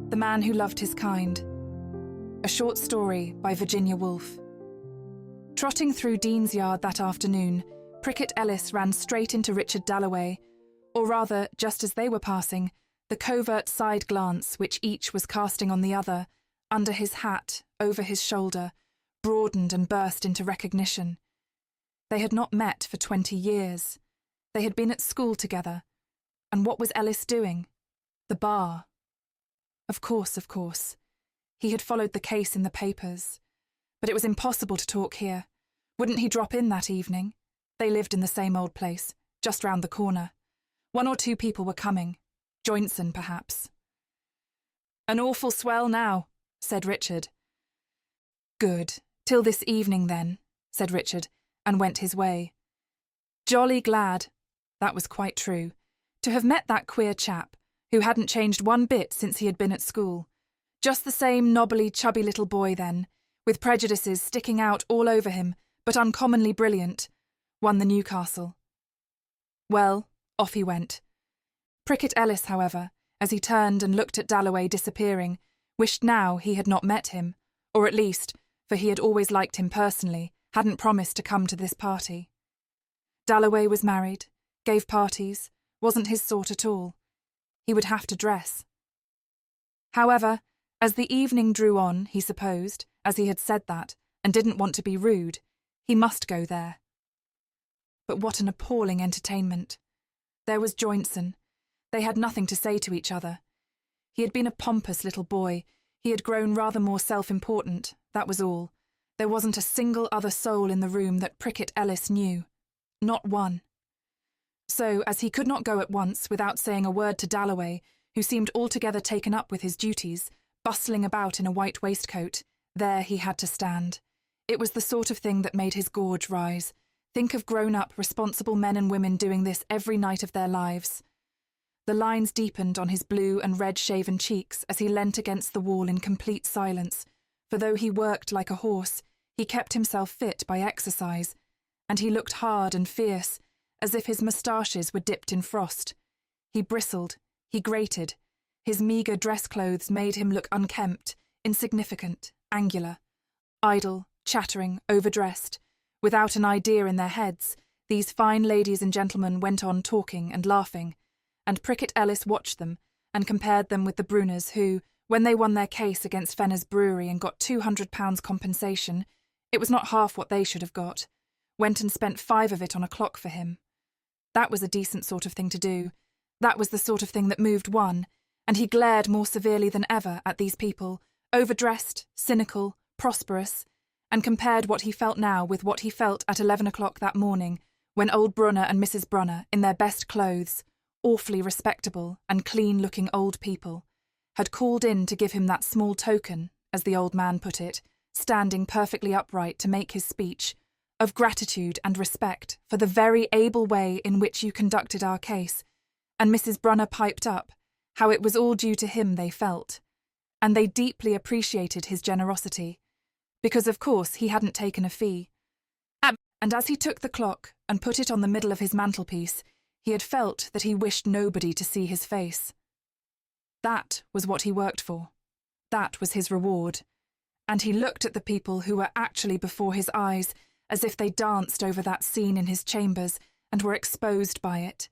The Man Who Loved His Kind. A short story by Virginia Woolf. Trotting through Dean's Yard that afternoon, Prickett Ellis ran straight into Richard Dalloway, or rather, just as they were passing, the covert side glance which each was casting on the other, under his hat, over his shoulder, broadened and burst into recognition. They had not met for 20 years. They had been at school together. And what was Ellis doing? The bar. Of course. He had followed the case in the papers. But it was impossible to talk here. Wouldn't he drop in that evening? They lived in the same old place, just round the corner. 1 or 2 people were coming. Joinson, perhaps. "An awful swell now," said Richard. "Good. Till this evening, then," said Richard, and went his way. Jolly glad, that was quite true, to have met that queer chap, who hadn't changed one bit since he had been at school. Just the same knobbly, chubby little boy then, with prejudices sticking out all over him, but uncommonly brilliant, won the Newcastle. Well, off he went. Prickett Ellis, however, as he turned and looked at Dalloway disappearing, wished now he had not met him, or at least, for he had always liked him personally, hadn't promised to come to this party. Dalloway was married, gave parties, wasn't his sort at all. He would have to dress. However, as the evening drew on, he supposed, as he had said that, and didn't want to be rude, he must go there. But what an appalling entertainment. There was Joinson. They had nothing to say to each other. He had been a pompous little boy. He had grown rather more self-important, that was all. There wasn't a single other soul in the room that Prickett Ellis knew. Not one. So, as he could not go at once without saying a word to Dalloway, who seemed altogether taken up with his duties, bustling about in a white waistcoat, there he had to stand. It was the sort of thing that made his gorge rise. Think of grown-up, responsible men and women doing this every night of their lives. The lines deepened on his blue and red-shaven cheeks as he leant against the wall in complete silence, for though he worked like a horse, he kept himself fit by exercise, and he looked hard and fierce, as if his moustaches were dipped in frost. He bristled, he grated. His meagre dress clothes made him look unkempt, insignificant, angular. Idle, chattering, overdressed. Without an idea in their heads, these fine ladies and gentlemen went on talking and laughing, and Prickett Ellis watched them and compared them with the Bruners who, when they won their case against Fenner's Brewery and got £200 compensation, it was not half what they should have got, went and spent 5 of it on a clock for him. That was a decent sort of thing to do. That was the sort of thing that moved one, and he glared more severely than ever at these people, overdressed, cynical, prosperous, and compared what he felt now with what he felt at 11 o'clock that morning, when old Brunner and Mrs. Brunner, in their best clothes, awfully respectable and clean-looking old people, had called in to give him that small token, as the old man put it, standing perfectly upright to make his speech, of gratitude and respect for the very able way in which you conducted our case, and Mrs. Brunner piped up, how it was all due to him they felt, and they deeply appreciated his generosity, because of course he hadn't taken a fee. And as he took the clock and put it on the middle of his mantelpiece, he had felt that he wished nobody to see his face. That was what he worked for. That was his reward. And he looked at the people who were actually before his eyes, as if they danced over that scene in his chambers and were exposed by it.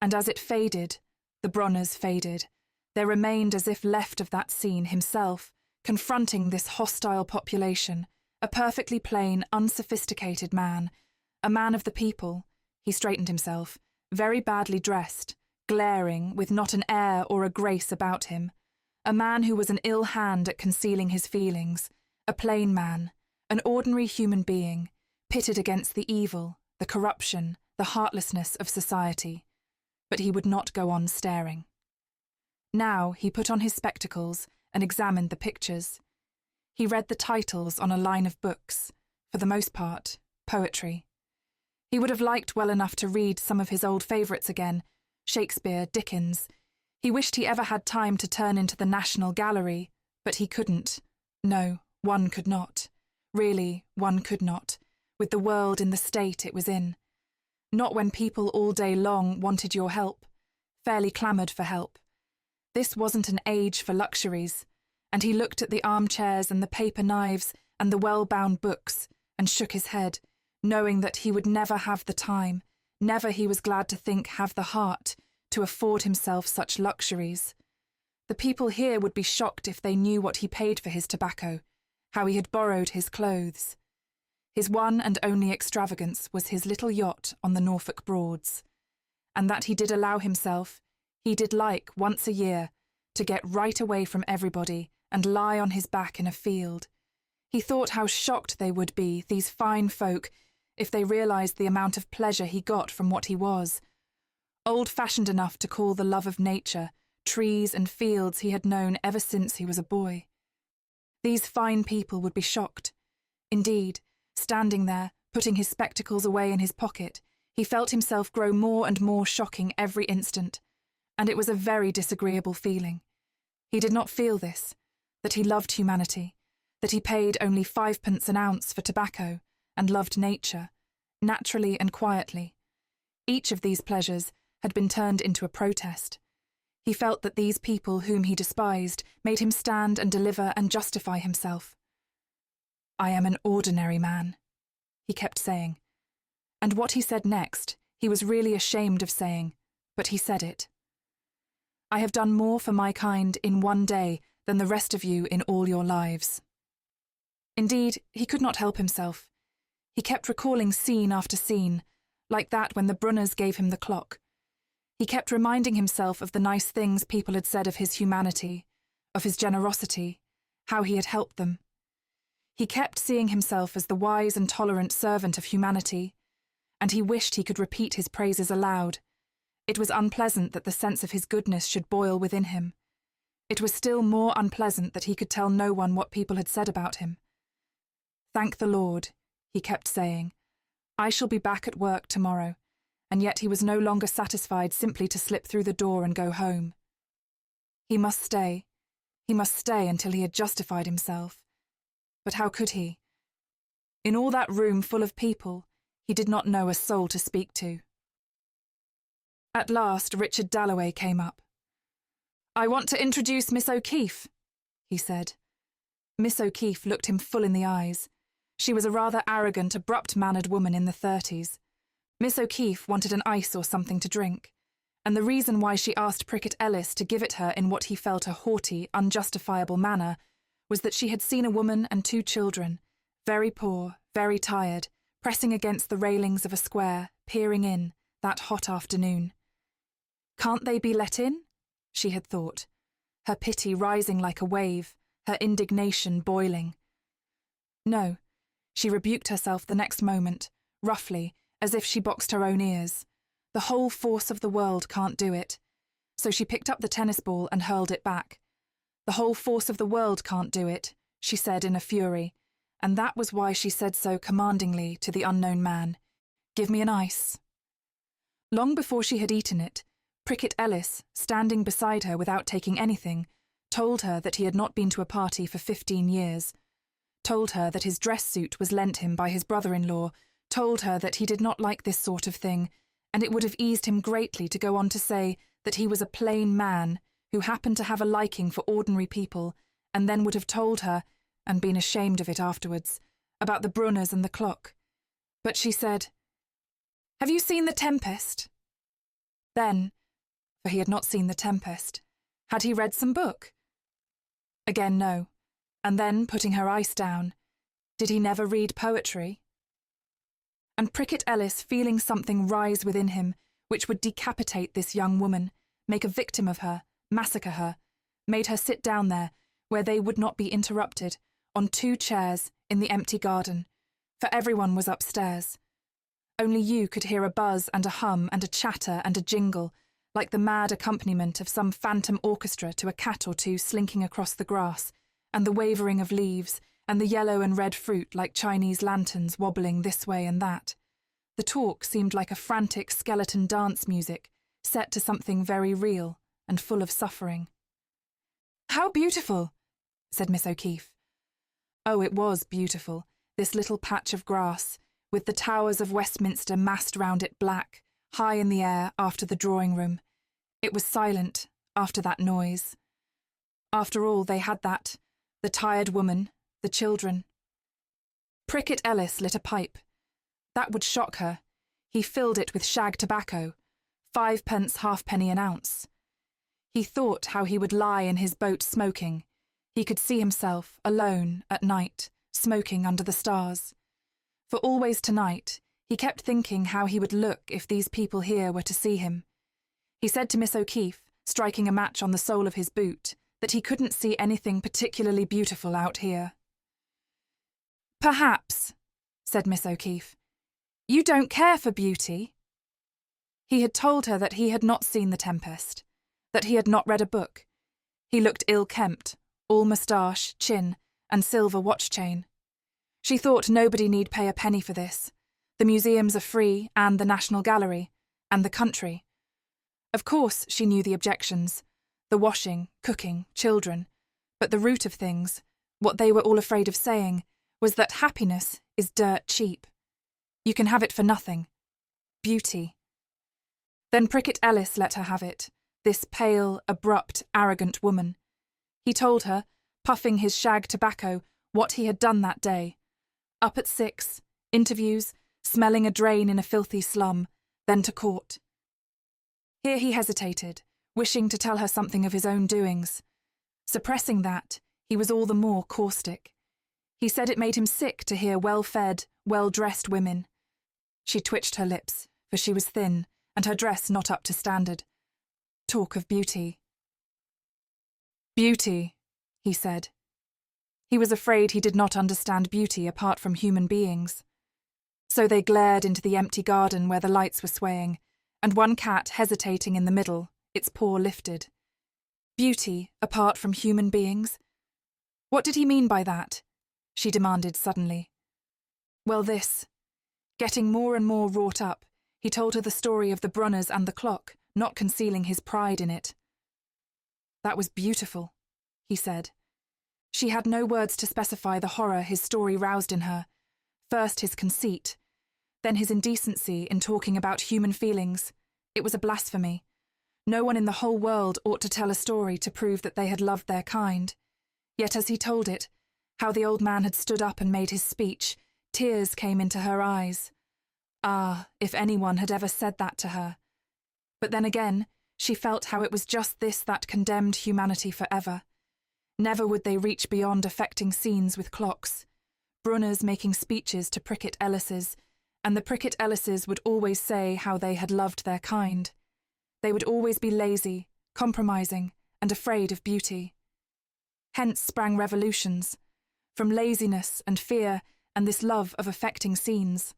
And as it faded, the Brunners faded, there remained as if left of that scene himself, confronting this hostile population, a perfectly plain, unsophisticated man, a man of the people, he straightened himself, very badly dressed, glaring, with not an air or a grace about him, a man who was an ill hand at concealing his feelings, a plain man, an ordinary human being, pitted against the evil, the corruption, the heartlessness of society. But he would not go on staring. Now he put on his spectacles and examined the pictures. He read the titles on a line of books, for the most part, poetry. He would have liked well enough to read some of his old favourites again, Shakespeare, Dickens. He wished he ever had time to turn into the National Gallery, but he couldn't. No, one could not. Really, one could not, with the world in the state it was in. Not when people all day long wanted your help, fairly clamoured for help. This wasn't an age for luxuries, and he looked at the armchairs and the paper knives and the well-bound books and shook his head, knowing that he would never have the time, never, he was glad to think, have the heart to afford himself such luxuries. The people here would be shocked if they knew what he paid for his tobacco, how he had borrowed his clothes. His one and only extravagance was his little yacht on the Norfolk Broads, and that he did allow himself, he did like, once a year, to get right away from everybody and lie on his back in a field. He thought how shocked they would be, these fine folk, if they realised the amount of pleasure he got from what he was. Old-fashioned enough to call the love of nature, trees and fields he had known ever since he was a boy. These fine people would be shocked. Indeed, standing there, putting his spectacles away in his pocket, he felt himself grow more and more shocking every instant, and it was a very disagreeable feeling. He did not feel this, that he loved humanity, that he paid only 5p an ounce for tobacco, and loved nature, naturally and quietly. Each of these pleasures had been turned into a protest. He felt that these people whom he despised made him stand and deliver and justify himself. "I am an ordinary man," he kept saying. And what he said next, he was really ashamed of saying, but he said it. "I have done more for my kind in one day than the rest of you in all your lives." Indeed, he could not help himself. He kept recalling scene after scene, like that when the Brunners gave him the clock. He kept reminding himself of the nice things people had said of his humanity, of his generosity, how he had helped them. He kept seeing himself as the wise and tolerant servant of humanity, and he wished he could repeat his praises aloud. It was unpleasant that the sense of his goodness should boil within him. It was still more unpleasant that he could tell no one what people had said about him. "Thank the Lord," he kept saying. "I shall be back at work tomorrow," and yet he was no longer satisfied simply to slip through the door and go home. He must stay until he had justified himself. But how could he? In all that room full of people, he did not know a soul to speak to. At last, Richard Dalloway came up. "I want to introduce Miss O'Keefe," he said. Miss O'Keefe looked him full in the eyes. She was a rather arrogant, abrupt-mannered woman in the 30s. Miss O'Keefe wanted an ice or something to drink, and the reason why she asked Prickett Ellis to give it her in what he felt a haughty, unjustifiable manner was that she had seen a woman and 2 children, very poor, very tired, pressing against the railings of a square, peering in, that hot afternoon. "Can't they be let in?" she had thought, her pity rising like a wave, her indignation boiling. No, she rebuked herself the next moment, roughly, as if she boxed her own ears. The whole force of the world can't do it. So she picked up the tennis ball and hurled it back. "The whole force of the world can't do it," she said in a fury, and that was why she said so commandingly to the unknown man, "Give me an ice." Long before she had eaten it, Prickett Ellis, standing beside her without taking anything, told her that he had not been to a party for 15 years, told her that his dress suit was lent him by his brother-in-law, told her that he did not like this sort of thing, and it would have eased him greatly to go on to say that he was a plain man who happened to have a liking for ordinary people, and then would have told her, and been ashamed of it afterwards, about the Brunners and the clock. But she said, "Have you seen The Tempest?" Then, for he had not seen The Tempest, had he read some book? Again no, and then, putting her ice down, did he never read poetry? And Prickett Ellis, feeling something rise within him which would decapitate this young woman, make a victim of her, massacre her, made her sit down there, where they would not be interrupted, on 2 chairs in the empty garden, for everyone was upstairs. Only you could hear a buzz and a hum and a chatter and a jingle, like the mad accompaniment of some phantom orchestra to a cat or 2 slinking across the grass, and the wavering of leaves, and the yellow and red fruit like Chinese lanterns wobbling this way and that. The talk seemed like a frantic skeleton dance music, set to something very real and full of suffering. "How beautiful," said Miss O'Keefe. Oh, it was beautiful, this little patch of grass, with the towers of Westminster massed round it black, high in the air after the drawing-room. It was silent, after that noise. After all, they had that, the tired woman, the children. Prickett Ellis lit a pipe. That would shock her. He filled it with shag tobacco, 5p halfpenny an ounce. He thought how he would lie in his boat smoking. He could see himself, alone, at night, smoking under the stars. For always tonight, he kept thinking how he would look if these people here were to see him. He said to Miss O'Keefe, striking a match on the sole of his boot, that he couldn't see anything particularly beautiful out here. "Perhaps," said Miss O'Keefe. "You don't care for beauty." He had told her that he had not seen The Tempest, that he had not read a book. He looked ill-kempt, all moustache, chin, and silver watch chain. She thought nobody need pay a penny for this. The museums are free, and the National Gallery, and the country. Of course, she knew the objections, the washing, cooking, children, but the root of things, what they were all afraid of saying, was that happiness is dirt cheap. You can have it for nothing. Beauty. Then Prickett Ellis let her have it, this pale, abrupt, arrogant woman. He told her, puffing his shag tobacco, what he had done that day. Up at 6, interviews, smelling a drain in a filthy slum, then to court. Here he hesitated, wishing to tell her something of his own doings. Suppressing that, he was all the more caustic. He said it made him sick to hear well-fed, well-dressed women. She twitched her lips, for she was thin, and her dress not up to standard. Talk of beauty. "Beauty," he said. He was afraid he did not understand beauty apart from human beings. So they glared into the empty garden where the lights were swaying, and one cat hesitating in the middle, its paw lifted. Beauty apart from human beings? What did he mean by that? She demanded suddenly. Well, this. Getting more and more wrought up, he told her the story of the Brunners and the clock, not concealing his pride in it. That was beautiful, he said. She had no words to specify the horror his story roused in her. First his conceit, then his indecency in talking about human feelings. It was a blasphemy. No one in the whole world ought to tell a story to prove that they had loved their kind. Yet as he told it, how the old man had stood up and made his speech, tears came into her eyes. Ah, if anyone had ever said that to her. But then again, she felt how it was just this that condemned humanity forever. Never would they reach beyond affecting scenes with clocks. Brunners making speeches to Prickett Ellises, and the Prickett Ellises would always say how they had loved their kind. They would always be lazy, compromising, and afraid of beauty. Hence sprang revolutions, from laziness and fear and this love of affecting scenes.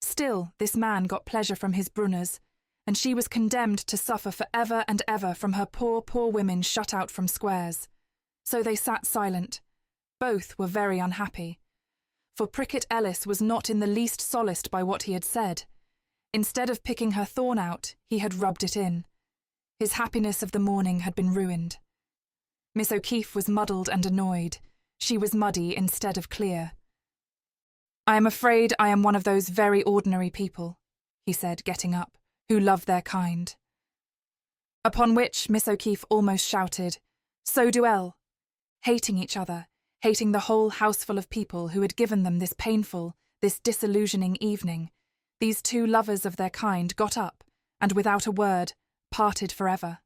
Still, this man got pleasure from his Brunners, and she was condemned to suffer for ever and ever from her poor, poor women shut out from squares. So they sat silent. Both were very unhappy. For Prickett Ellis was not in the least solaced by what he had said. Instead of picking her thorn out, he had rubbed it in. His happiness of the morning had been ruined. Miss O'Keefe was muddled and annoyed. She was muddy instead of clear. "I am afraid I am one of those very ordinary people," he said, getting up, "who love their kind." Upon which Miss O'Keefe almost shouted, "So do Elle," hating each other, hating the whole houseful of people who had given them this painful, this disillusioning evening. These two lovers of their kind got up, and without a word, parted forever.